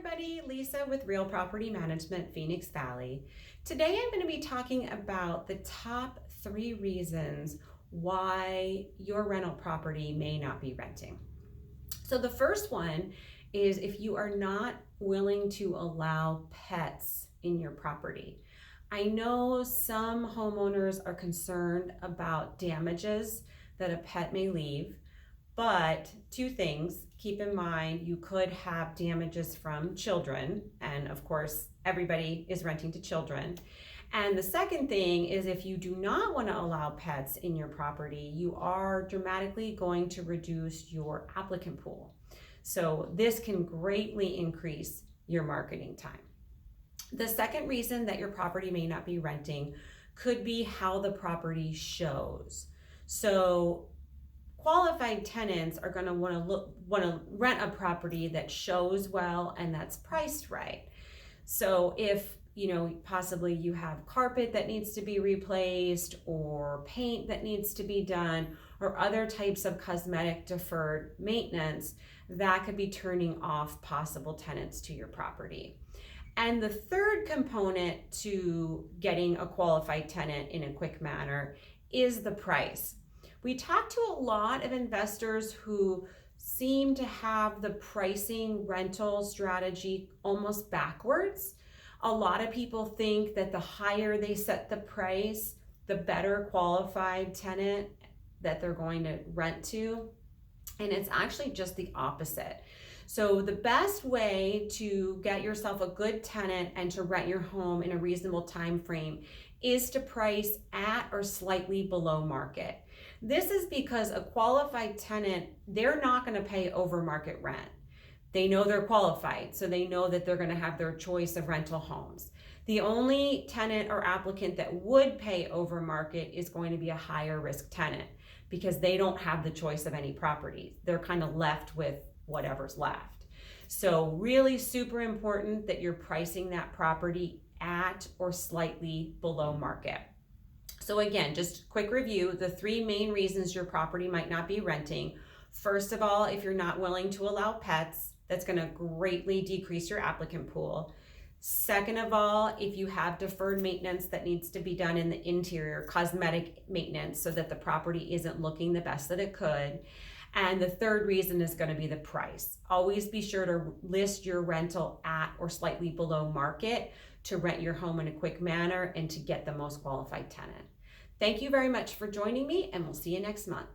everybody, Lisa with Real Property Management, Phoenix Valley. Today I'm going to be talking about the top 3 reasons why your rental property may not be renting. So the first one is if you are not willing to allow pets in your property. I know some homeowners are concerned about damages that a pet may leave. But 2 things, keep in mind, you could have damages from children, and of course, everybody is renting to children. And the second thing is if you do not want to allow pets in your property, you are dramatically going to reduce your applicant pool. So this can greatly increase your marketing time. The second reason that your property may not be renting could be how the property shows. So qualified tenants are going to want to rent a property that shows well and that's priced right. So if possibly you have carpet that needs to be replaced or paint that needs to be done or other types of cosmetic deferred maintenance, that could be turning off possible tenants to your property. And the third component to getting a qualified tenant in a quick manner is the price. We talk to a lot of investors who seem to have the pricing rental strategy almost backwards. A lot of people think that the higher they set the price, the better qualified tenant that they're going to rent to. And it's actually just the opposite. So the best way to get yourself a good tenant and to rent your home in a reasonable time frame is to price at or slightly below market. This is because a qualified tenant, they're not going to pay over market rent. They know they're qualified, so they know that they're going to have their choice of rental homes. The only tenant or applicant that would pay over market is going to be a higher risk tenant because they don't have the choice of any properties. They're kind of left with whatever's left. So really super important that you're pricing that property at or slightly below market. So again, just quick review, the 3 main reasons your property might not be renting. First of all, if you're not willing to allow pets, that's going to greatly decrease your applicant pool. Second of all, if you have deferred maintenance that needs to be done in the interior, cosmetic maintenance, so that the property isn't looking the best that it could. And the third reason is going to be the price. Always be sure to list your rental at or slightly below market to rent your home in a quick manner and to get the most qualified tenant. Thank you very much for joining me, and we'll see you next month.